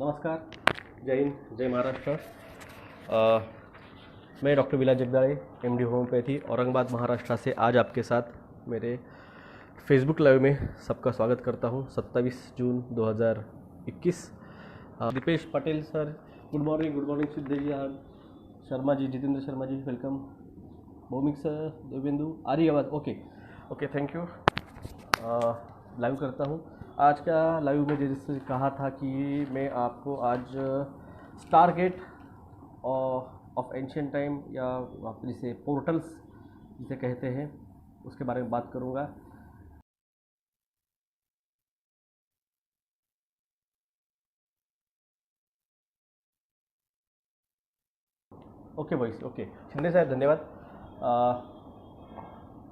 नमस्कार, जय हिंद, जय महाराष्ट्र। अ, मैं डॉक्टर विलास जगदाळे, एमडी होम्योपैथी, औरंगाबाद महाराष्ट्र से आज आपके साथ मेरे फेसबुक लाइव में सबका स्वागत करता हूं। 27 जून 2021। Dipesh Patel sir, good morning Siddhesh Sharma ji, Jitendra Sharma ji, welcome. Bhaumik sir, Devendu, आ रही आवाज़? Okay, thank you. लाइव करता हूँ। आज का लाइव में जैसे कहा था कि मैं आपको आज star gate of ancient time या आप जिसे पोर्टल्स जिसे कहते हैं उसके बारे में बात करूँगा। ओके वॉइस, ओके शिंदे साहब, धन्यवाद।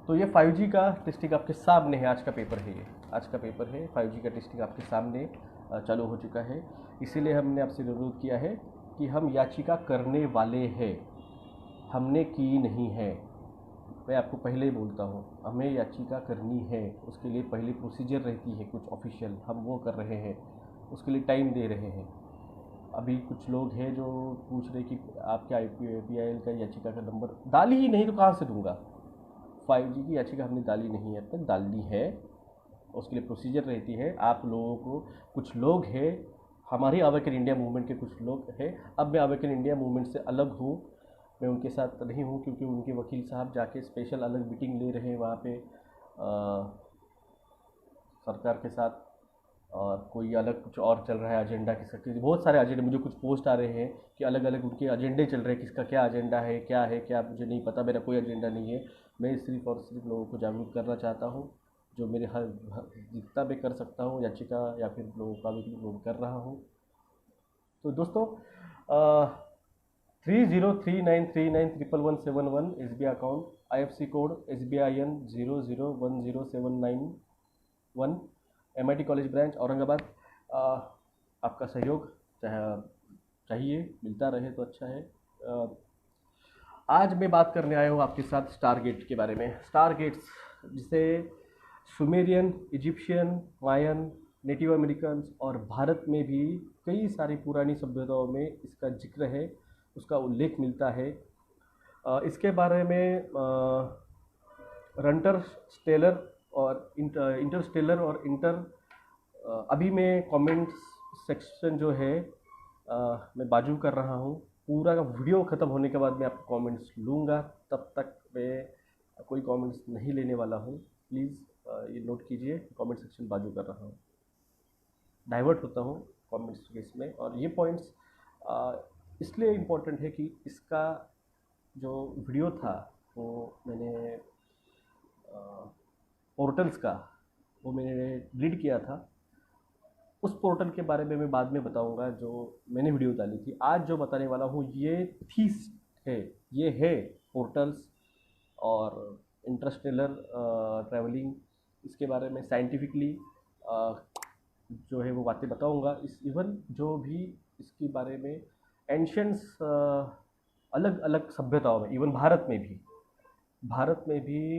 तो ये 5G का टेस्टिंग आपके सामने है। आज का पेपर है, ये आज का पेपर है। 5G का टेस्टिंग आपके सामने चालू हो चुका है। इसीलिए हमने आपसे अनुरोध किया है कि हम याचिका करने वाले हैं, हमने की नहीं है। मैं आपको पहले ही बोलता हूँ, हमें याचिका करनी है, उसके लिए पहले प्रोसीजर रहती है कुछ ऑफिशियल, हम वो कर रहे हैं, उसके लिए टाइम दे रहे हैं। अभी कुछ लोग हैं जो पूछ रहे कि आपके IPIL का याचिका का नंबर डाल ही नहीं तो कहाँ से दूंगा। 5G की याचिका हमने डाली नहीं है, अब तक डालनी है, उसके लिए प्रोसीजर रहती है। आप लोगों को, कुछ लोग हैं हमारी अवेकन इंडिया मूवमेंट के, कुछ लोग हैं। अब मैं अवेकन इंडिया मूवमेंट से अलग हूँ, मैं उनके साथ नहीं हूँ, क्योंकि उनके वकील साहब जाके स्पेशल अलग मीटिंग ले रहे हैं वहाँ पे सरकार के साथ, और कोई अलग कुछ और चल रहा है एजेंडा किसका, बहुत सारे एजेंडे, मुझे कुछ पोस्ट आ रहे हैं कि अलग अलग उनके एजेंडे चल रहे हैं, किसका क्या एजेंडा है क्या मुझे नहीं पता, मेरा कोई एजेंडा नहीं है। मैं सिर्फ और सिर्फ लोगों को जागरूक करना चाहता हूँ, जो मेरे हर जितना भी कर सकता हूँ याचिका या फिर लोगों का भी लोग कर रहा हूँ। तो दोस्तों, 3039391111 SBI account, IFC code SBIN 00107911, MIT college branch Aurangabad. आपका सहयोग चाहिए, मिलता रहे तो अच्छा है। आज मैं बात करने आया हूँ आपके साथ स्टार गेट के बारे में। स्टार गेट्स, जिसे सुमेरियन, इजिप्शियन, मायन, नेटिव अमेरिकन और भारत में भी कई सारी पुरानी सभ्यताओं में इसका जिक्र है, उसका उल्लेख मिलता है। इसके बारे में रंटर स्टेलर और इंटरस्टेलर और अभी मैं कमेंट्स सेक्शन जो है मैं बाजू कर रहा हूँ। पूरा का वीडियो ख़त्म होने के बाद मैं आपको कमेंट्स लूँगा, तब तक मैं कोई कमेंट्स नहीं लेने वाला हूँ। प्लीज़ ये नोट कीजिए, कमेंट सेक्शन बाजू कर रहा हूँ, डाइवर्ट होता हूँ कमेंट्स के इसमें। और ये पॉइंट्स इसलिए इम्पोर्टेंट है कि इसका जो वीडियो था वो मैंने पोर्टल्स का वो मैंने रीड किया था। उस पोर्टल के बारे में मैं बाद में बताऊंगा जो मैंने वीडियो डाली थी। आज जो बताने वाला हूँ ये थीस है, ये है पोर्टल्स और इंटरस्टेलर ट्रैवलिंग, इसके बारे में साइंटिफिकली जो है वो बातें बताऊंगा। इस इवन जो भी इसके बारे में एंशियंट्स अलग अलग सभ्यताओं में, इवन भारत में भी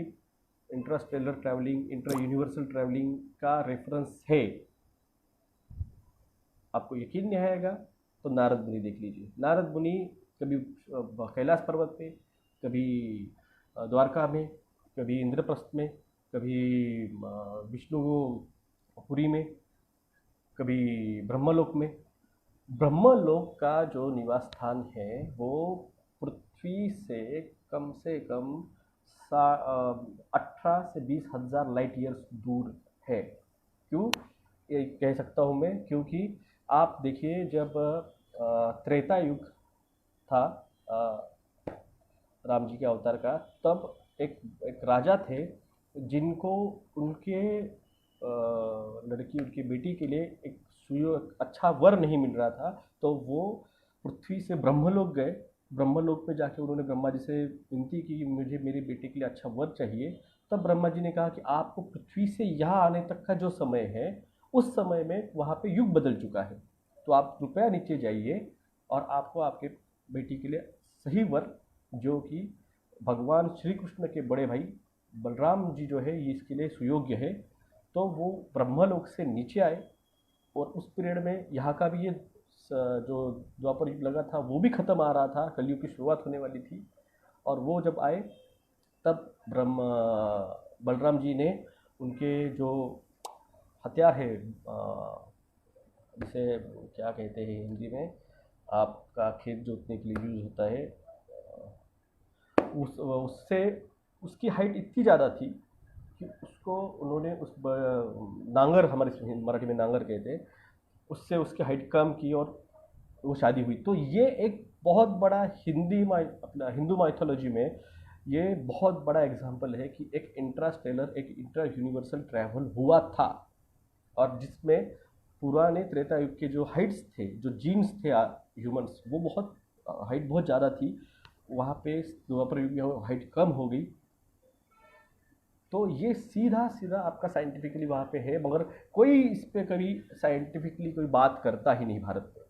Interstellar travelling, inter universal travelling का रेफरेंस है। आपको यकीन नहीं आएगा तो नारद मुनि देख लीजिए। नारद मुनि कभी कैलाश पर्वत पे, कभी द्वारका में, कभी इंद्रप्रस्थ में, कभी विष्णुपुरी में, कभी ब्रह्मलोक में। ब्रह्मलोक का जो निवास स्थान है वो पृथ्वी से कम 18 से 20,000 लाइट ईयर्स दूर है। क्यों ये कह सकता हूँ मैं? क्योंकि आप देखिए, जब त्रेता युग था राम जी के अवतार का, तब एक राजा थे जिनको उनके लड़की, उनकी बेटी के लिए एक अच्छा वर नहीं मिल रहा था, तो वो पृथ्वी से ब्रह्मलोक गए। ब्रह्मलोक में जाके उन्होंने ब्रह्मा जी से विनती की कि मुझे मेरी बेटी के लिए अच्छा वर चाहिए। तब ब्रह्मा जी ने कहा कि आपको पृथ्वी से यहाँ आने तक का जो समय है, उस समय में वहाँ पे युग बदल चुका है, तो आप कृपया नीचे जाइए और आपको आपके बेटी के लिए सही वर, जो कि भगवान श्री कृष्ण के बड़े भाई बलराम जी जो है, ये इसके लिए सुयोग्य है। तो वो ब्रह्मलोक से नीचे आए, और उस पीरियड में यहाँ का भी ये जो द्वापर युग लगा था वो भी ख़त्म आ रहा था, कलयुग की शुरुआत होने वाली थी। और वो जब आए तब बलराम जी ने उनके जो हथियार है, जिसे क्या कहते हैं हिंदी में, आपका खेत जोतने के लिए यूज़ होता है, उससे उसकी हाइट इतनी ज़्यादा थी कि उसको उन्होंने नांगर, हमारे मराठी में नांगर कहते हैं, उससे उसकी हाइट कम की और वो शादी हुई। तो ये एक बहुत बड़ा अपना हिंदू माइथोलॉजी में ये बहुत बड़ा एग्जाम्पल है कि एक इंट्रास्टेलर, एक इंट्रा यूनिवर्सल ट्रैवल हुआ था, और जिसमें पुराने त्रेता युग के जो हाइट्स थे, जो जीन्स थे ह्यूमंस, वो बहुत हाइट बहुत ज़्यादा थी, वहाँ पे द्वापर युग में हाइट कम हो गई। तो ये सीधा सीधा आपका साइंटिफिकली वहाँ पे है, मगर कोई इस पे कभी साइंटिफिकली कोई बात करता ही नहीं भारत में।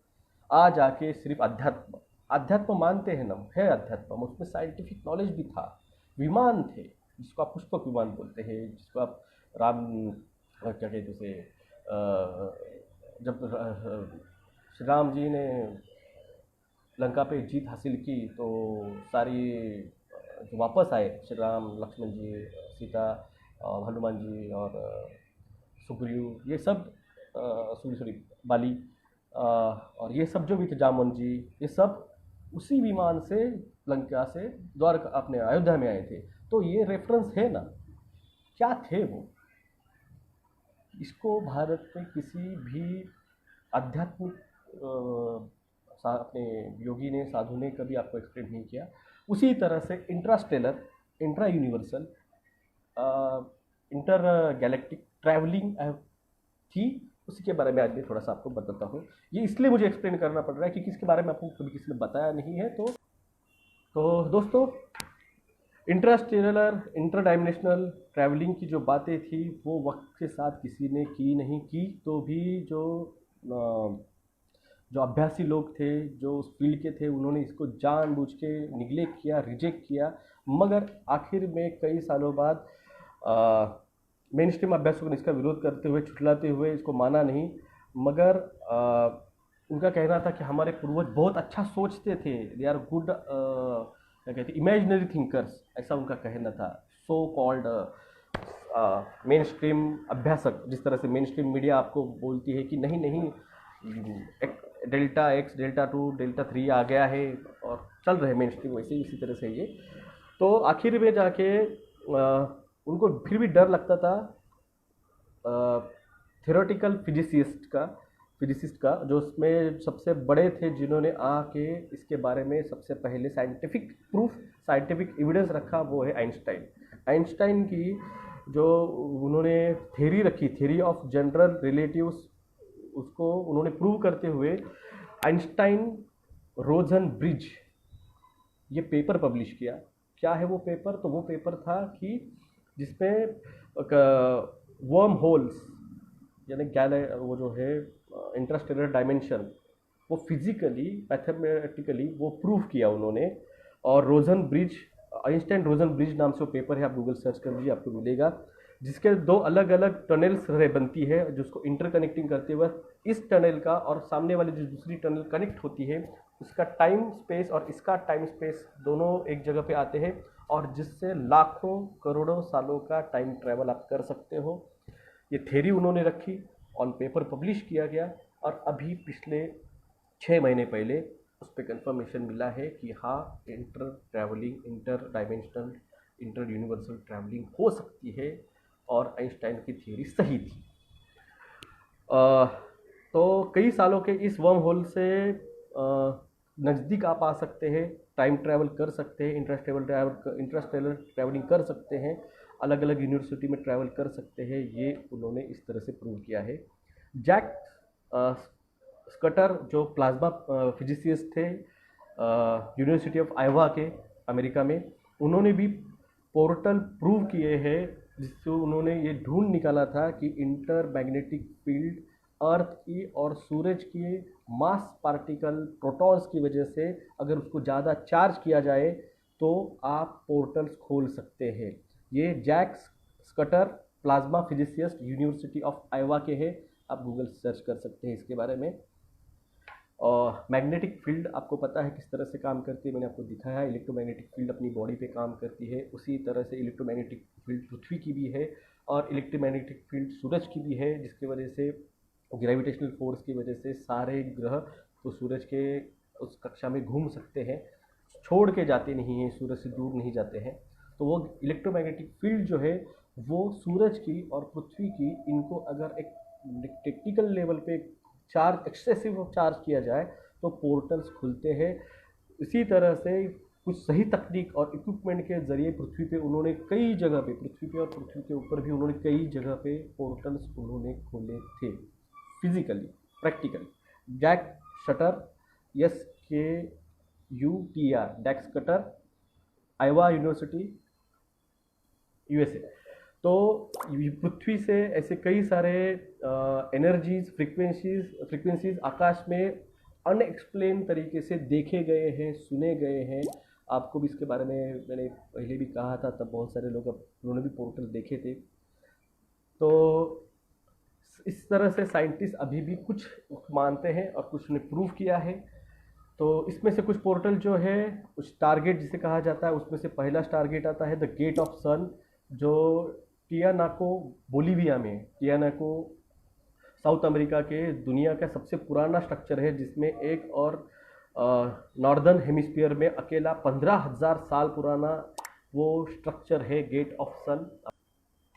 आ जाके सिर्फ अध्यात्म अध्यात्म मानते हैं ना, है अध्यात्म, उसमें साइंटिफिक नॉलेज भी था, विमान थे जिसको आप पुष्पक विमान बोलते हैं, जिसको आप राम क्या कहते उसे, जब श्री राम जी ने लंका पे जीत हासिल की तो सारी जो वापस आए, श्री राम, लक्ष्मण जी, सीता, हनुमान जी और सुग्रीव, ये सब सॉरी बाली, और ये सब जो भी थे, जामवन जी, ये सब उसी विमान से लंका से द्वारका अपने अयोध्या में आए थे। तो ये रेफरेंस है ना, क्या थे वो, इसको भारत में किसी भी आध्यात्मिक अपने योगी ने, साधु ने कभी आपको एक्सप्लेन नहीं किया। उसी तरह से intrastellar, intra universal, intergalactic travelling थी, उसी के बारे में आज मैं थोड़ा सा आपको बताता हूँ। ये इसलिए मुझे एक्सप्लेन करना पड़ रहा है कि इसके बारे में आपको कभी किसी ने बताया नहीं है। तो दोस्तों, इंटरस्टेलर, इंटरडायमेंशनल ट्रैवलिंग की जो बातें थी वो वक्त के साथ किसी ने की नहीं की, तो भी जो अभ्यासी लोग थे, जो उस फील्ड के थे, उन्होंने इसको जानबूझ के निगलेक्ट किया, रिजेक्ट किया। मगर आखिर में कई सालों बाद मेन स्ट्रीम अभ्यासों ने इसका विरोध करते हुए, छुटलाते हुए इसको माना नहीं। मगर उनका कहना था कि हमारे पूर्वज बहुत अच्छा सोचते थे, दे आर गुड, क्या कहते हैं, इमेजिनरी थिंकर्स, ऐसा उनका कहना था। सो कॉल्ड मेन स्ट्रीम अभ्यासक, जिस तरह से मेन स्ट्रीम मीडिया आपको बोलती है कि नहीं नहीं, डेल्टा एक्स, डेल्टा 2, डेल्टा 3 आ गया है और चल रहे मेन स्ट्रीम, वैसे ही इसी तरह से ये। तो आखिर में जाके उनको फिर भी डर लगता था थियोरेटिकल फिजिसिस्ट का, जो उसमें सबसे बड़े थे, जिन्होंने आके इसके बारे में सबसे पहले साइंटिफिक प्रूफ, साइंटिफिक एविडेंस रखा, वो है आइंस्टाइन की जो उन्होंने थ्योरी रखी, थ्योरी ऑफ जनरल रिलेटिव्स, उसको उन्होंने प्रूव करते हुए आइंस्टाइन रोजन ब्रिज ये पेपर पब्लिश किया। क्या है वो पेपर? तो वो पेपर था कि जिसमें वर्म होल्स, यानी वो जो है इंटरस्टेलर डायमेंशन, वो फिजिकली, मैथमेटिकली वो प्रूव किया उन्होंने। और रोजन ब्रिज, आइंस्टाइन रोजन ब्रिज नाम से वो पेपर है, आप गूगल सर्च कर लीजिए, आपको मिलेगा, जिसके दो अलग अलग टनल्स बनती है, जिसको इंटरकनेक्टिंग करते हुए इस टनल का और सामने वाली जो दूसरी टनल कनेक्ट होती है, उसका टाइम स्पेस और इसका टाइम स्पेस दोनों एक जगह पे आते हैं, और जिससे लाखों करोड़ों सालों का टाइम ट्रैवल आप कर सकते हो। ये थ्योरी उन्होंने रखी, ऑन पेपर पब्लिश किया गया, और अभी पिछले 6 महीने पहले उस पर कंफर्मेशन मिला है कि हाँ, travelling, inter dimensional, inter universal travelling हो सकती है, और आइंस्टाइन की थ्योरी सही थी। तो कई सालों के इस वर्म होल से नज़दीक आप आ सकते हैं, टाइम ट्रैवल कर सकते हैं, इंटरस्टेलर ट्रैवलिंग कर सकते हैं, अलग अलग यूनिवर्सिटी में ट्रैवल कर सकते हैं, ये उन्होंने इस तरह से प्रूव किया है। जैक स्कटर, जो प्लाज्मा फिजिसिस्ट थे यूनिवर्सिटी ऑफ आयोवा के, अमेरिका में, उन्होंने भी पोर्टल प्रूव किए हैं, जिससे उन्होंने ये ढूंढ निकाला था कि इंटरमैग्नेटिक फील्ड अर्थ की और सूरज की मास पार्टिकल प्रोटॉन्स की वजह से अगर उसको ज़्यादा चार्ज किया जाए तो आप पोर्टल्स खोल सकते हैं। ये Jack Scudder, plasma physicist, University of Iowa के हैं, आप गूगल सर्च कर सकते हैं इसके बारे में। और मैग्नेटिक फील्ड आपको पता है किस तरह से काम करती है, मैंने आपको दिखाया है। इलेक्ट्रोमैग्नेटिक फील्ड अपनी बॉडी पे काम करती है, उसी तरह से इलेक्ट्रोमैग्नेटिक फील्ड पृथ्वी की भी है और इलेक्ट्रोमैग्नेटिक फील्ड सूरज की भी है, जिसकी वजह से ग्रेविटेशनल फोर्स की वजह से सारे ग्रह तो सूरज के उस कक्षा में घूम सकते हैं, छोड़ के जाते नहीं हैं, सूरज से दूर नहीं जाते हैं। तो वो इलेक्ट्रोमैग्नेटिक फील्ड जो है वो सूरज की और पृथ्वी की, इनको अगर एक टेक्निकल लेवल पे चार्ज एक्सेसिव चार्ज किया जाए तो पोर्टल्स खुलते हैं। इसी तरह से कुछ सही तकनीक और इक्विपमेंट के जरिए पृथ्वी पे उन्होंने कई जगह पे, पृथ्वी पे और पृथ्वी के ऊपर भी उन्होंने कई जगह पे पोर्टल्स उन्होंने खोले थे, physically, practically. Jack Shutter, SKUTR, Dax Cutter, Iowa university, USA। तो पृथ्वी से ऐसे कई सारे एनर्जीज, फ्रीक्वेंसीज आकाश में अनएक्सप्लेन तरीके से देखे गए हैं, सुने गए हैं। आपको भी इसके बारे में मैंने पहले भी कहा था, तब बहुत सारे लोग उन्होंने भी पोर्टल देखे थे। तो इस तरह से साइंटिस्ट अभी भी कुछ मानते हैं और कुछ ने प्रूव किया है। तो इसमें से कुछ पोर्टल जो है, कुछ टारगेट जिसे कहा जाता है, उसमें से पहला टारगेट आता है द गेट ऑफ सन, जो टियानाको बोलीविया में, टियानाको साउथ अमेरिका के दुनिया का सबसे पुराना स्ट्रक्चर है, जिसमें एक और नॉर्दर्न हेमिस्फीयर में अकेला 15,000 साल पुराना वो स्ट्रक्चर है, गेट ऑफ सन।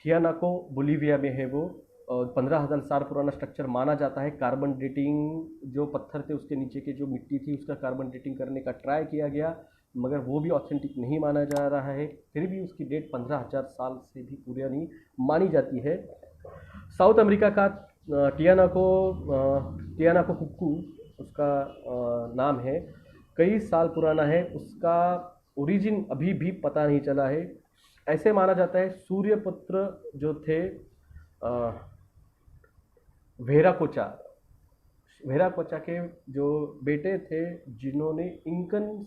टियानाको बोलीविया में है वो, 15,000 साल पुराना स्ट्रक्चर माना जाता है। कार्बन डेटिंग, जो पत्थर थे उसके नीचे की जो मिट्टी थी उसका कार्बन डेटिंग करने का ट्राई किया गया, मगर वो भी ऑथेंटिक नहीं माना जा रहा है। फिर भी उसकी डेट 15,000 साल से भी पुरानी मानी जाती है। साउथ अमेरिका का टियानाको कुक्कू उसका नाम है, कई साल पुराना है, उसका ओरिजिन अभी भी पता नहीं चला है। ऐसे माना जाता है सूर्यपुत्र जो थे वेराकोचा के जो बेटे थे, जिन्होंने इंकन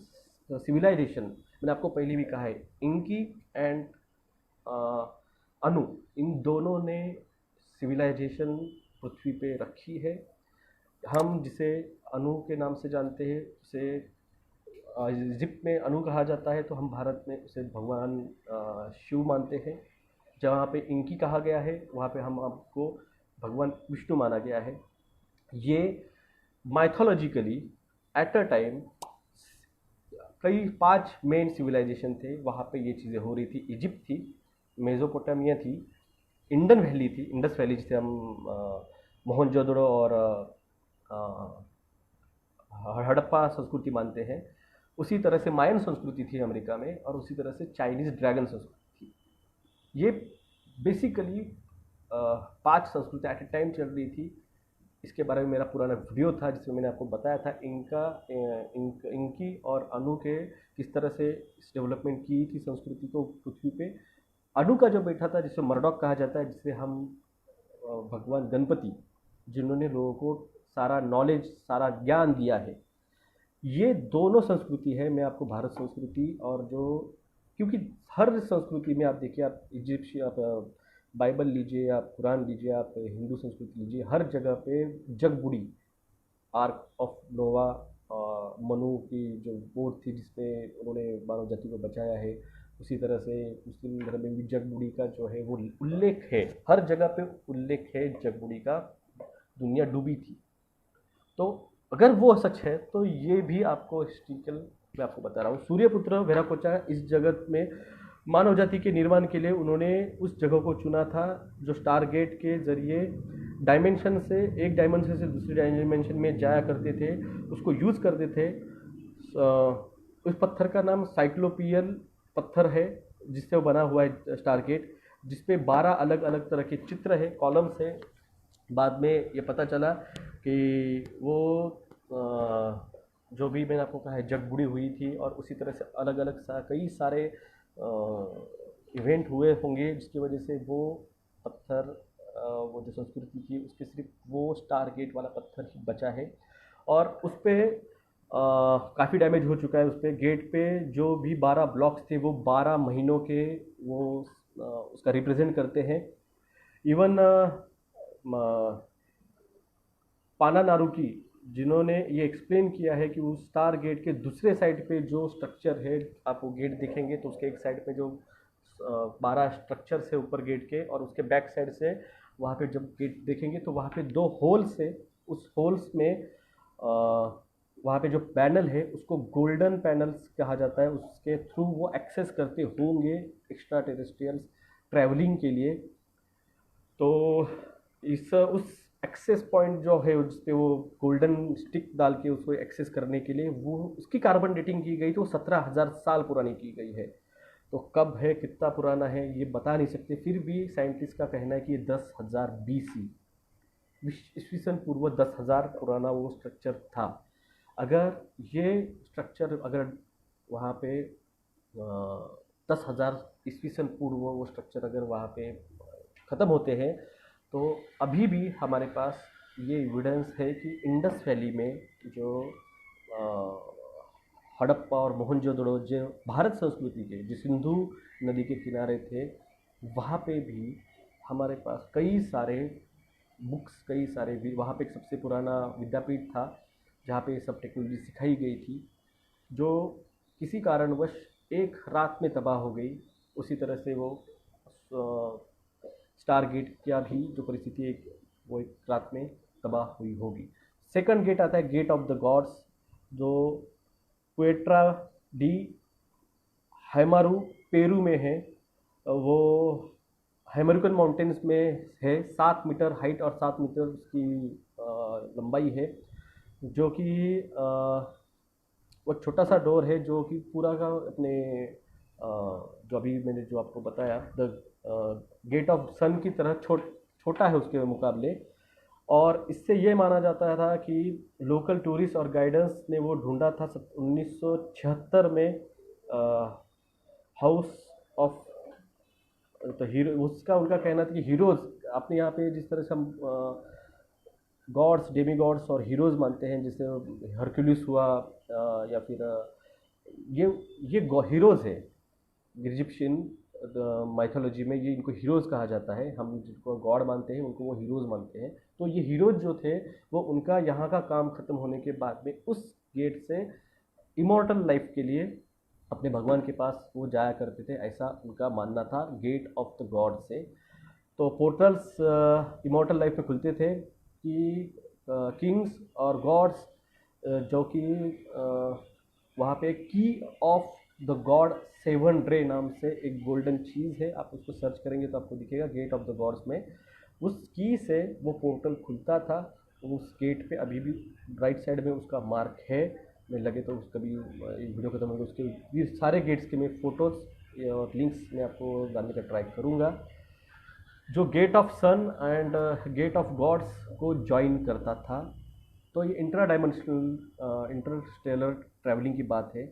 सिविलाइजेशन, मैंने आपको पहले भी कहा है, इंकी एंड अनु, इन दोनों ने सिविलाइजेशन पृथ्वी पे रखी है। हम जिसे अनु के नाम से जानते हैं, उसे इजिप्ट में अनु कहा जाता है, तो हम भारत में उसे भगवान शिव मानते हैं। जहाँ पे इंकी कहा गया है वहाँ पे हम आपको भगवान विष्णु माना गया है। ये माइथोलॉजिकली एट अ टाइम कई 5 मेन सिविलाइजेशन थे, वहाँ पे ये चीज़ें हो रही थी। इजिप्ट थी, मेसोपोटामिया थी, इंडस वैली जिसे हम मोहनजोदड़ो और हड़प्पा संस्कृति मानते हैं। उसी तरह से मायन संस्कृति थी अमेरिका में, और उसी तरह से चाइनीज़ ड्रैगन संस्कृति थी। ये बेसिकली 5 संस्कृति एट ए टाइम चल रही थी। इसके बारे में मेरा पुराना वीडियो था जिसमें मैंने आपको बताया था इंकी और अनु के किस तरह से इस डेवलपमेंट की थी संस्कृति को पृथ्वी पे। अनु का जो बेटा था, जिसे मर्डॉक कहा जाता है, जिसे हम भगवान गणपति, जिन्होंने लोगों को सारा नॉलेज, सारा ज्ञान दिया है। ये दोनों संस्कृति है। मैं आपको भारत संस्कृति और जो, क्योंकि हर संस्कृति में आप देखिए, आप इजिप्ट, आप बाइबल लीजिए, आप कुरान लीजिए, आप हिंदू संस्कृति लीजिए, हर जगह पे जगबुड़ी, आर्क ऑफ नोवा, मनु की जो बोट थी जिसपे उन्होंने मानव जाति को बचाया है, उसी तरह से मुस्लिम धर्म में भी जगबुड़ी का जो है वो उल्लेख है, हर जगह पे उल्लेख है जगबुड़ी का। दुनिया डूबी थी, तो अगर वो सच है तो ये भी आपको हिस्ट्रिकल मैं आपको बता रहा हूँ। सूर्यपुत्र वेराकोचा इस जगत में मानव जाति के निर्माण के लिए उन्होंने उस जगह को चुना था, जो स्टार गेट के जरिए डायमेंशन से, एक डायमेंशन से दूसरे डायमेंशन में जाया करते थे, उसको यूज़ करते थे। उस पत्थर का नाम साइक्लोपियल पत्थर है, जिससे वो बना हुआ है स्टार गेट, जिसपे 12 अलग अलग तरह के चित्र है, कॉलम्स है। बाद में ये पता चला कि वो जो भी मैंने आपको कहा है जगबुड़ी हुई थी, और उसी तरह से अलग अलग कई सारे इवेंट हुए होंगे, जिसकी वजह से वो पत्थर, वो जो संस्कृति थी उसके सिर्फ वो स्टार गेट वाला पत्थर ही बचा है। और उस पर काफ़ी डैमेज हो चुका है। उस पर गेट पे जो भी 12 ब्लॉक्स थे वो 12 महीनों के वो उसका रिप्रेजेंट करते हैं। इवन पानानारुकी जिन्होंने ये एक्सप्लेन किया है कि उस स्टार गेट के दूसरे साइड पे जो स्ट्रक्चर है, आप वो गेट देखेंगे तो उसके एक साइड पे जो 12 स्ट्रक्चर्स है ऊपर गेट के, और उसके बैक साइड से वहाँ पे जब गेट देखेंगे तो वहाँ पे दो होल्स है। उस होल्स में वहाँ पे जो पैनल है उसको गोल्डन पैनल्स कहा जाता है। उसके थ्रू वो एक्सेस करते होंगे एक्स्ट्रा टेरेस्ट्रियल्स ट्रैवलिंग के लिए। तो इस उस एक्सेस पॉइंट जो है उस पे वो गोल्डन स्टिक डाल के उसको एक्सेस करने के लिए वो उसकी कार्बन डेटिंग की गई तो 17,000 साल पुरानी की गई है। तो कब है, कितना पुराना है, ये बता नहीं सकते, फिर भी साइंटिस्ट का कहना है कि ये 10,000 BC, ईस्वी सन पूर्व 10,000 पुराना वो स्ट्रक्चर था। अगर ये स्ट्रक्चर अगर वहाँ पे 10,000 ईस्वी सन पूर्व वो स्ट्रक्चर अगर वहाँ पे ख़त्म होते हैं तो अभी भी हमारे पास ये एविडेंस है कि इंडस वैली में जो हड़प्पा और मोहनजोदड़ो जो भारत संस्कृति के जो सिंधु नदी के किनारे थे, वहाँ पे भी हमारे पास कई सारे बुक्स, कई सारे भी, वहाँ पे एक सबसे पुराना विद्यापीठ था जहाँ पे ये सब टेक्नोलॉजी सिखाई गई थी, जो किसी कारणवश एक रात में तबाह हो गई। उसी तरह से वो स्टार गेट क्या भी जो परिस्थिति है वो एक रात में तबाह हुई होगी। सेकंड गेट आता है गेट ऑफ द गॉड्स, जो क्वेट्रा डी हैमारू पेरू में है। वो हैमरुकन माउंटेन्स में है। 7 मीटर हाइट और 7 मीटर उसकी लंबाई है, जो कि वो छोटा सा डोर है जो कि पूरा का अपने जो अभी मैंने जो आपको बताया द गेट ऑफ सन की तरह छोटा है उसके मुकाबले। और इससे ये माना जाता था कि लोकल टूरिस्ट और गाइडेंस ने वो ढूंढा था 1976 में हाउस ऑफ, तो हीरो उसका उनका कहना था कि हीरोज़ अपने यहाँ पे जिस तरह से हम गॉड्स, डेमी गॉड्स और हीरोज़ मानते हैं, जैसे हरक्यूलिस हुआ या फिर ये हीरोज़ है इजिप्शियन माइथोलॉजी में, ये इनको हीरोज़ कहा जाता है। हम जिनको गॉड मानते हैं उनको वो हीरोज़ मानते हैं। तो ये हीरोज़ जो थे वो उनका यहाँ का काम ख़त्म होने के बाद में उस गेट से इमॉर्टल लाइफ के लिए अपने भगवान के पास वो जाया करते थे, ऐसा उनका मानना था गेट ऑफ द गॉड से। तो पोर्टल्स इमॉर्टल लाइफ में खुलते थे कि किंग्स और गॉड्स जो कि वहाँ पे की ऑफ द गॉड 7 रे नाम से एक गोल्डन चीज़ है, आप उसको सर्च करेंगे तो आपको दिखेगा गेट ऑफ द गॉड्स में। उस की से वो पोर्टल खुलता था। उस गेट पे अभी भी राइट साइड में उसका मार्क है। मैं लगे तो उसका भी वीडियो खत्म होगा उसके ये सारे गेट्स के मैं फ़ोटोज़ और लिंक्स में आपको डालने का ट्राई करूँगा, जो gate of sun and gate of gods को जॉइन करता था। तो ये इंट्रा डायमेंशनल इंटरस्टेलर ट्रैवलिंग की बात है।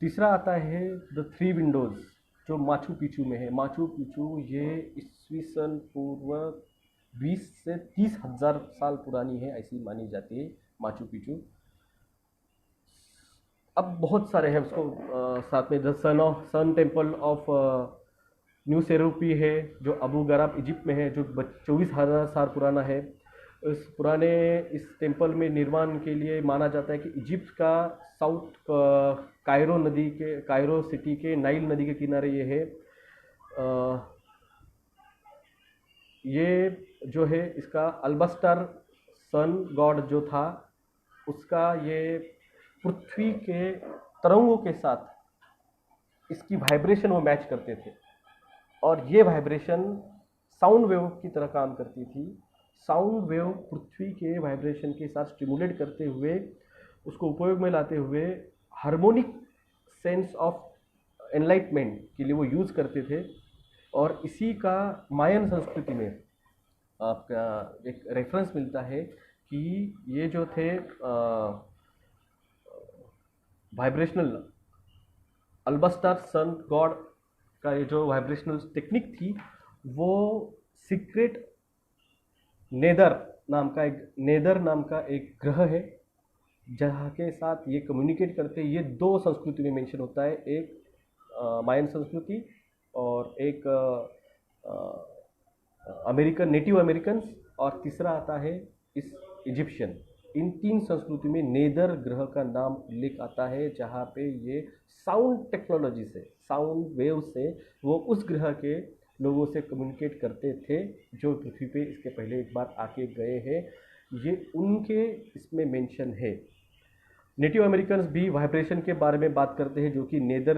तीसरा आता है द 3 विंडोज़, जो माचू पिचू में है। माचू पिचू ये ईस्वी सन पूर्व 20 से 30,000 साल पुरानी है, ऐसी मानी जाती है माचू पिचू। अब बहुत सारे हैं उसको साथ में द सन टेम्पल ऑफ न्यू सेरूपी है, जो अबू गराब इजिप्ट में है, जो 24,000 साल पुराना है। इस टेम्पल में निर्माण के लिए माना जाता है कि इजिप्ट का साउथ कायरो सिटी के नाइल नदी के किनारे ये है। ये जो है इसका अल्बस्टर सन गॉड जो था उसका ये पृथ्वी के तरंगों के साथ इसकी वाइब्रेशन वो मैच करते थे, और ये वाइब्रेशन साउंड वेव की तरह काम करती थी। साउंड वेव पृथ्वी के वाइब्रेशन के साथ स्टिमुलेट करते हुए उसको उपयोग में लाते हुए हार्मोनिक सेंस ऑफ एनलाइटमेंट के लिए वो यूज़ करते थे। और इसी का मायन संस्कृति में आपका एक रेफरेंस मिलता है कि ये जो थे वाइब्रेशनल अल्बस्टर सन गॉड का ये जो वाइब्रेशनल टेक्निक थी वो सीक्रेट नेदर नाम का एक ग्रह है जहाँ के साथ ये कम्युनिकेट करते हैं। ये 2 संस्कृति में मेंशन होता है, एक मायन संस्कृति और एक अमेरिकन नेटिव अमेरिकन्स, और तीसरा आता है इस इजिप्शियन। इन 3 संस्कृति में नेदर ग्रह का नाम उल्लेख आता है, जहाँ पे ये साउंड टेक्नोलॉजी से, साउंड वेव से वो उस ग्रह के लोगों से कम्युनिकेट करते थे जो पृथ्वी पे इसके पहले एक बार आके गए हैं। ये उनके इसमें मेंशन है। नेटिव अमेरिकन्स भी वाइब्रेशन के बारे में बात करते हैं, जो कि नेदर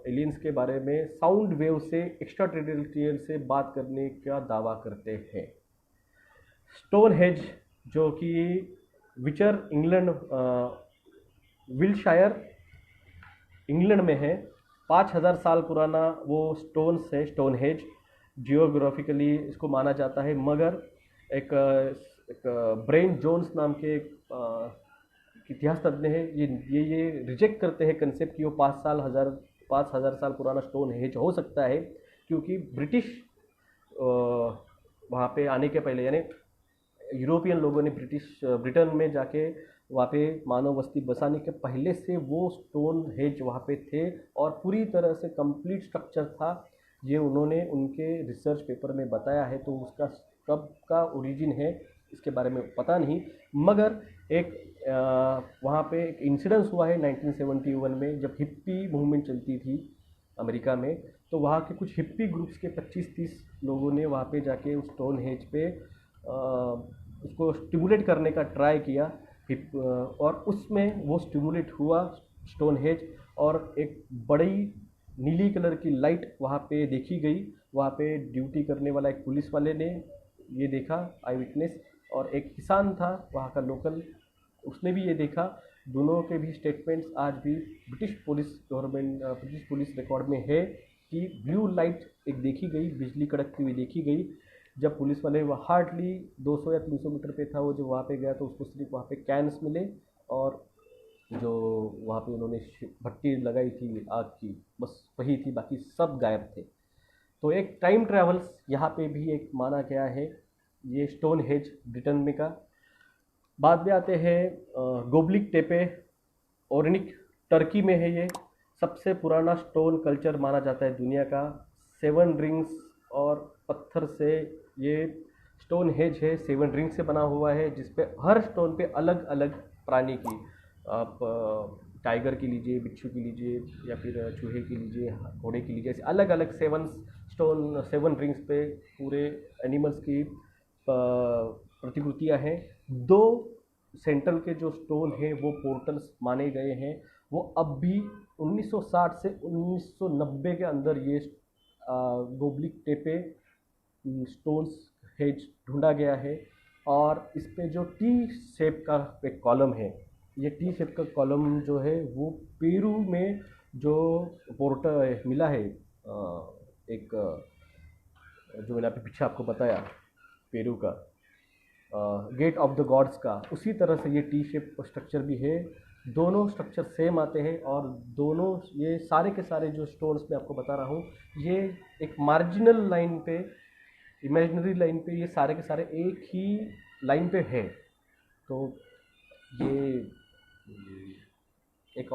एलियंस के बारे में साउंड वेव से, एक्स्ट्रा टेरिटोरियल से बात करने का दावा करते हैं। स्टोन हेज, जो कि विचर इंग्लैंड, विल्शायर इंग्लैंड में है, 5000 साल पुराना वो स्टोन्स है, स्टोन हेज। जियोग्राफिकली इसको माना जाता है, मगर एक ब्रेन जोन्स नाम के एक इतिहास तज्ञ है, ये रिजेक्ट करते हैं कंसेप्ट कि वो 5,000 साल पुराना स्टोन हेज हो सकता है, क्योंकि ब्रिटिश वहाँ पे आने के पहले, यानी यूरोपियन लोगों ने ब्रिटेन में जाके वहाँ पे मानव बस्ती बसाने के पहले से वो स्टोन हेज वहाँ पे थे और पूरी तरह से कंप्लीट स्ट्रक्चर था। ये उन्होंने उनके रिसर्च पेपर में बताया है, तो उसका कब का ओरिजिन है इसके बारे में पता नहीं, मगर एक वहाँ पे एक इंसिडेंस हुआ है 1971 में, जब हिप्पी मूवमेंट चलती थी अमेरिका में। तो वहाँ के कुछ हिप्पी ग्रुप्स के 25-30 लोगों ने वहाँ पे जाके उस स्टोन हेज पे उसको स्टिमुलेट करने का ट्राई किया, और उसमें वो स्टिमुलेट हुआ स्टोन हेज, और एक बड़ी नीली कलर की लाइट वहाँ पे देखी गई। वहाँ पे ड्यूटी करने वाला एक पुलिस वाले ने ये देखा, आई विटनेस, और एक किसान था वहाँ का लोकल, उसने भी ये देखा। दोनों के भी स्टेटमेंट्स आज भी ब्रिटिश पुलिस रिकॉर्ड में है कि ब्लू लाइट एक देखी गई, बिजली कड़कती हुई देखी गई। जब पुलिस वाले वो हार्डली 200 या 300 मीटर पे था, वो जब वहाँ पे गया तो उसको सिर्फ वहाँ पे कैन्स मिले, और जो वहाँ पे उन्होंने भट्टी लगाई थी आग की, बस वही थी, बाकी सब गायब थे। तो एक टाइम ट्रैवल्स यहाँ पे भी एक माना गया है, ये स्टोन हेज ब्रिटेन में का। बाद में आते हैं गोबलिक टेपे, ओरनिक, टर्की में है। ये सबसे पुराना स्टोन कल्चर माना जाता है दुनिया का। 7 रिंग्स और पत्थर से ये स्टोन हेज है, 7 रिंग से बना हुआ है, जिसपे हर स्टोन पे अलग अलग प्राणी की, आप टाइगर की लीजिए, बिच्छू की लीजिए, या फिर चूहे की लीजिए, घोड़े की लीजिए, ऐसे अलग अलग 7 रिंग्स पे पूरे एनिमल्स की प्रतिकृतियाँ हैं। 2 सेंट्रल के जो स्टोन हैं वो पोर्टल्स माने गए हैं। वो अब भी 1960 से 1990 के अंदर ये गोबलिक टेपे स्टोन्स हेज ढूंढा गया है, और इस पे जो टी शेप का एक कॉलम है, ये टी शेप का कॉलम जो है वो पेरू में जो पोर्टल मिला है, एक जो मैंने अभी पीछे आपको बताया पेरू का गेट ऑफ द गॉड्स का, उसी तरह से ये टी शेप स्ट्रक्चर भी है। दोनों स्ट्रक्चर सेम आते हैं, और दोनों ये सारे के सारे जो स्टोन्स मैं आपको बता रहा हूँ, ये एक मार्जिनल लाइन पे, इमेजिनरी लाइन पे, ये सारे के सारे एक ही लाइन पे है। तो ये एक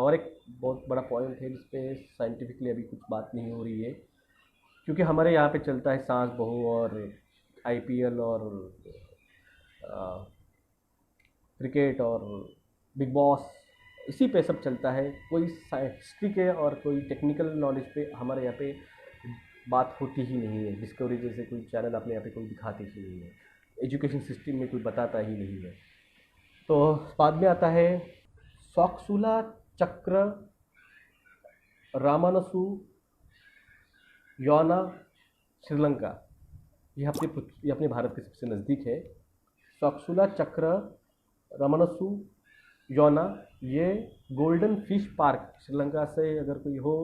बहुत बड़ा पॉइंट है जिस पे साइंटिफिकली अभी कुछ बात नहीं हो रही है, क्योंकि हमारे यहाँ पे चलता है सास बहू और आईपीएल और क्रिकेट और बिग बॉस, इसी पे सब चलता है। कोई हिस्ट्री के और कोई टेक्निकल नॉलेज पे हमारे यहाँ पे बात होती ही नहीं है। डिस्कवरी जैसे कोई चैनल अपने यहाँ पे कोई दिखाते ही नहीं है, एजुकेशन सिस्टम में कोई बताता ही नहीं है। तो बाद में आता है सॉक्सुला चक्र रामानसु योना, श्रीलंका। ये अपने भारत के सबसे नज़दीक है। सॉक्सुला चक्र रामानसु योना, ये गोल्डन फिश पार्क, श्रीलंका से अगर कोई हो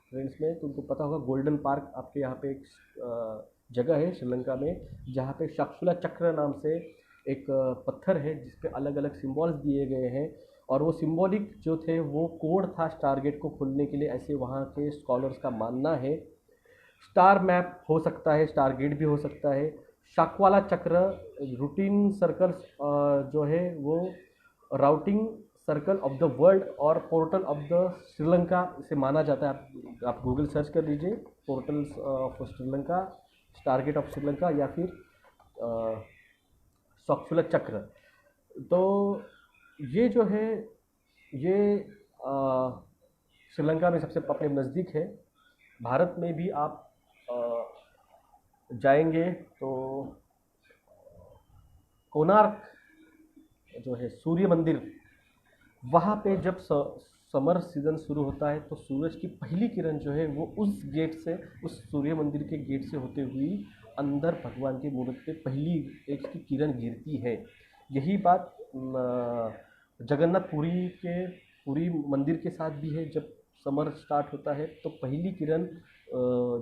फ्रेंड्स में तो उनको पता होगा, गोल्डन पार्क आपके यहाँ पे एक जगह है श्रीलंका में, जहाँ पे सॉक्सुला चक्र नाम से एक पत्थर है जिसपे अलग अलग सिम्बॉल्स दिए गए हैं, और वो सिम्बॉलिक जो थे वो कोड था स्टारगेट को खोलने के लिए, ऐसे वहाँ के स्कॉलर्स का मानना है। स्टार मैप हो सकता है, स्टार गेट भी हो सकता है। शाकवाला चक्र रूटीन सर्कल्स जो है वो routing circle of the world और पोर्टल ऑफ द श्रीलंका इसे माना जाता है। आप गूगल सर्च कर लीजिए, portals of Sri Lanka, star gate of Sri Lanka, या फिर सॉक्सुला चक्र। तो ये जो है ये श्रीलंका में सबसे अपने नज़दीक है। भारत में भी आप जाएंगे तो कोणार्क जो है सूर्य मंदिर, वहाँ पे जब समर सीज़न शुरू होता है तो सूरज की पहली किरण जो है वो उस गेट से, उस सूर्य मंदिर के गेट से होते हुए अंदर भगवान की मूर्ति पे पहली एक की किरण गिरती है। यही बात जगन्नाथपुरी के पुरी मंदिर के साथ भी है। जब समर स्टार्ट होता है तो पहली किरण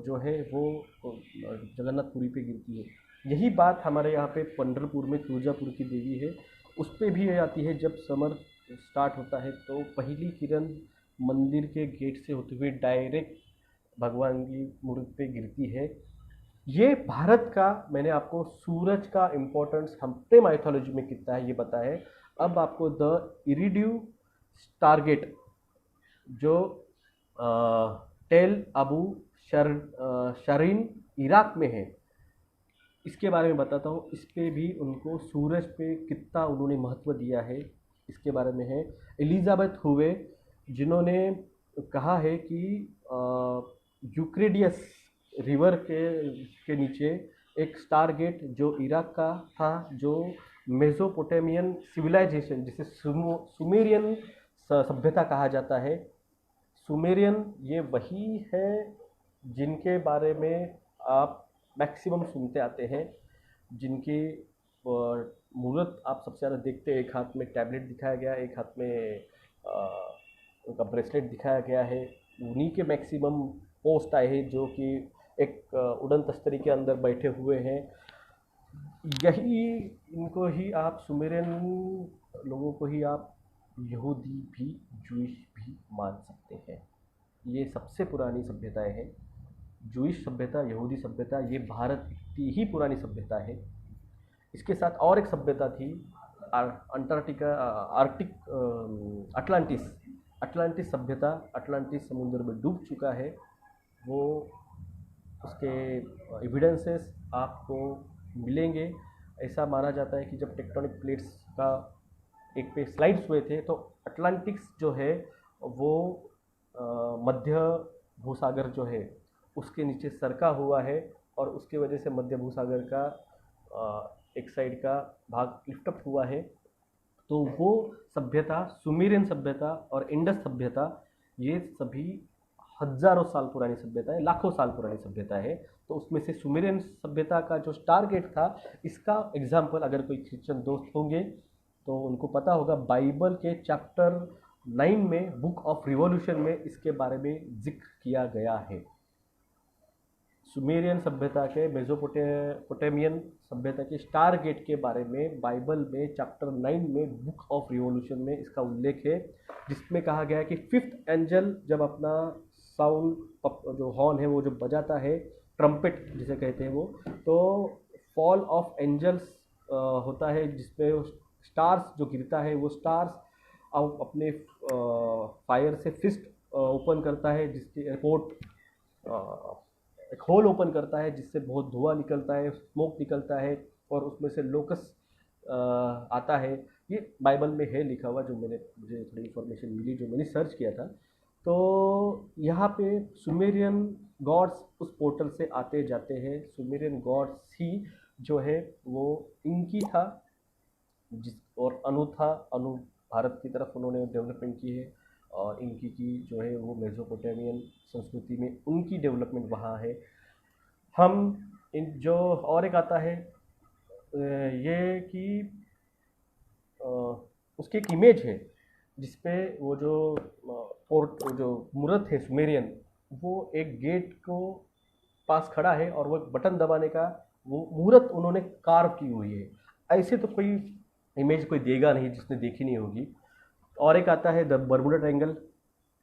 जो है वो जगन्नाथपुरी पे गिरती है। यही बात हमारे यहाँ पे पंढरपुर में तुळजापुर की देवी है, उस पर भी आती है। जब समर स्टार्ट होता है तो पहली किरण मंदिर के गेट से होते हुए डायरेक्ट भगवान की मूर्ति पे गिरती है। ये भारत का, मैंने आपको सूरज का इम्पोर्टेंस हमने माइथोलॉजी में कितना है ये बताया है। अब आपको द इरिड्यू स्टारगेट जो टेल अबू शरीन इराक में है, इसके बारे में बताता हूँ। इस पे भी उनको सूरज पे कितना उन्होंने महत्व दिया है इसके बारे में है। एलिजाबेथ हुए जिन्होंने कहा है कि यूक्रेडियस रिवर के नीचे एक स्टार गेट जो इराक का था, जो मेसोपोटामियन सिविलाइजेशन जिसे सुमेरियन सभ्यता कहा जाता है। सुमेरियन ये वही है जिनके बारे में आप मैक्सिमम सुनते आते हैं, जिनकी मूर्त आप सबसे ज़्यादा देखते हैं। एक हाथ में टैबलेट दिखाया गया, एक हाथ में उनका ब्रेसलेट दिखाया गया है। उन्हीं के मैक्सिमम पोस्ट आए हैं जो कि एक उड़न तस्तरी के अंदर बैठे हुए हैं। यही इनको ही आप सुमेरियन लोगों को ही आप यहूदी भी, जूइश भी मान सकते हैं। ये सबसे पुरानी सभ्यताएं हैं। जूइश सभ्यता, यहूदी सभ्यता, ये भारत की ही पुरानी सभ्यता है। इसके साथ और एक सभ्यता थी अंटार्कटिका, आर्कटिक, अटलांटिस सभ्यता। अटलांटिस समुद्र में डूब चुका है। वो उसके एविडेंसेस आपको मिलेंगे। ऐसा माना जाता है कि जब टेक्टोनिक प्लेट्स का एक पे स्लाइड्स हुए थे तो अटलांटिक्स जो है वो मध्य भूसागर जो है उसके नीचे सरका हुआ है, और उसके वजह से मध्य भूसागर का एक साइड का भाग लिफ्ट अप हुआ है। तो वो सभ्यता, सुमेरियन सभ्यता और इंडस सभ्यता, ये सभी हजारों साल पुरानी सभ्यता है, लाखों साल पुरानी सभ्यता है। तो उसमें से सुमेरियन सभ्यता का जो स्टार गेट था, इसका एग्जाम्पल अगर कोई क्रिश्चियन दोस्त होंगे तो उनको पता होगा, बाइबल के चैप्टर 9 में, बुक ऑफ रिवॉल्यूशन में इसके बारे में जिक्र किया गया है। सुमेरियन सभ्यता के, मेसोपोटामियन सभ्यता के स्टार गेट के बारे में बाइबल में चैप्टर 9 में, बुक ऑफ रिवॉल्यूशन में इसका उल्लेख है, जिसमें कहा गया है कि 5th एंजल जब अपना साउंड जो हॉर्न है वो जो बजाता है, ट्रम्पेट जिसे कहते हैं वो, तो फॉल ऑफ एंजल्स होता है, जिसमें स्टार्स जो गिरता है वो स्टार्स अपने फायर से फिस्ट ओपन करता है, जिसकी एक होल ओपन करता है, जिससे बहुत धुआं निकलता है, स्मोक निकलता है, और उसमें से लोकस आता है। ये बाइबल में है लिखा हुआ, जो मुझे थोड़ी इन्फॉर्मेशन मिली, जो मैंने सर्च किया था। तो यहाँ पे सुमेरियन गॉड्स उस पोर्टल से आते जाते हैं। सुमेरियन गॉड्स ही जो है वो इनकी था, और अनु भारत की तरफ उन्होंने डेवलपमेंट की है, और इनकी की जो है वो मेसोपोटामियन संस्कृति में उनकी डेवलपमेंट वहाँ है। हम इन जो और एक आता है ये कि उसकी एक इमेज है जिसपे वो जो जो मूर्त है सुमेरियन, वो एक गेट को पास खड़ा है और वो एक बटन दबाने का वो मूर्त उन्होंने कार्व की हुई है। ऐसे तो कोई इमेज कोई देगा नहीं जिसने देखी नहीं होगी। और एक आता है द बर्मुडा ट्रायंगल।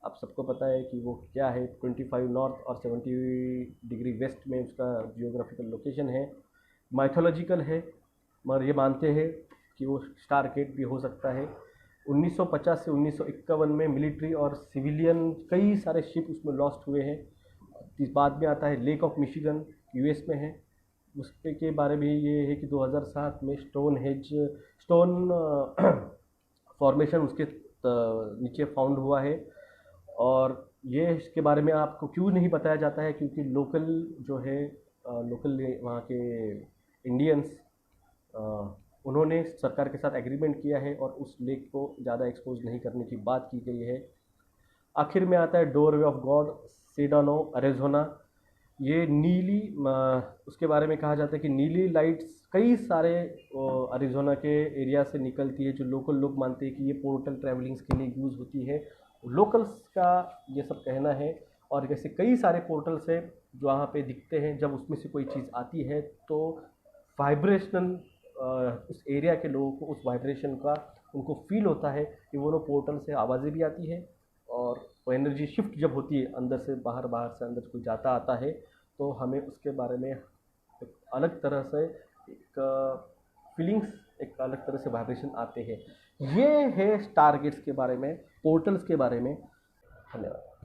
आप सबको पता है कि वो क्या है, 25 नॉर्थ और 70 डिग्री वेस्ट में उसका जियोग्राफिकल लोकेशन है। माइथोलॉजिकल है, मगर ये मानते हैं कि वो स्टार गेट भी हो सकता है। 1950 से 1951 में मिलिट्री और सिविलियन कई सारे शिप उसमें लॉस्ट हुए हैं। इस बाद में आता है लेक ऑफ मिशिगन, यूएस में है। उस पे के बारे में ये है कि 2007 में स्टोन फॉर्मेशन उसके नीचे फाउंड हुआ है। और ये इसके बारे में आपको क्यों नहीं बताया जाता है, क्योंकि लोकल जो है लोकल वहाँ के इंडियंस उन्होंने सरकार के साथ एग्रीमेंट किया है और उस लेक को ज़्यादा एक्सपोज नहीं करने की बात की गई है। आखिर में आता है डोरवे ऑफ गॉड, सेडानो, अरिज़ोना। ये नीली उसके बारे में कहा जाता है कि नीली लाइट्स कई सारे अरिज़ोना के एरिया से निकलती है, जो लोकल लोग मानते हैं कि ये पोर्टल ट्रैवलिंग्स के लिए यूज़ होती है। लोकल्स का ये सब कहना है। और जैसे कई सारे पोर्टल्स है जो वहाँ पे दिखते हैं, जब उसमें से कोई चीज़ आती है तो वाइब्रेशनल उस एरिया के लोगों को उस वाइब्रेशन का उनको फील होता है कि वो लोग पोर्टल से आवाज़ें भी आती है। और वो एनर्जी शिफ्ट जब होती है अंदर से बाहर, बाहर से अंदर कोई जाता आता है, तो हमें उसके बारे में एक अलग तरह से एक फीलिंग्स, एक अलग तरह से वाइब्रेशन आते हैं। ये है स्टार गेट्स के बारे में, पोर्टल्स के बारे में। धन्यवाद।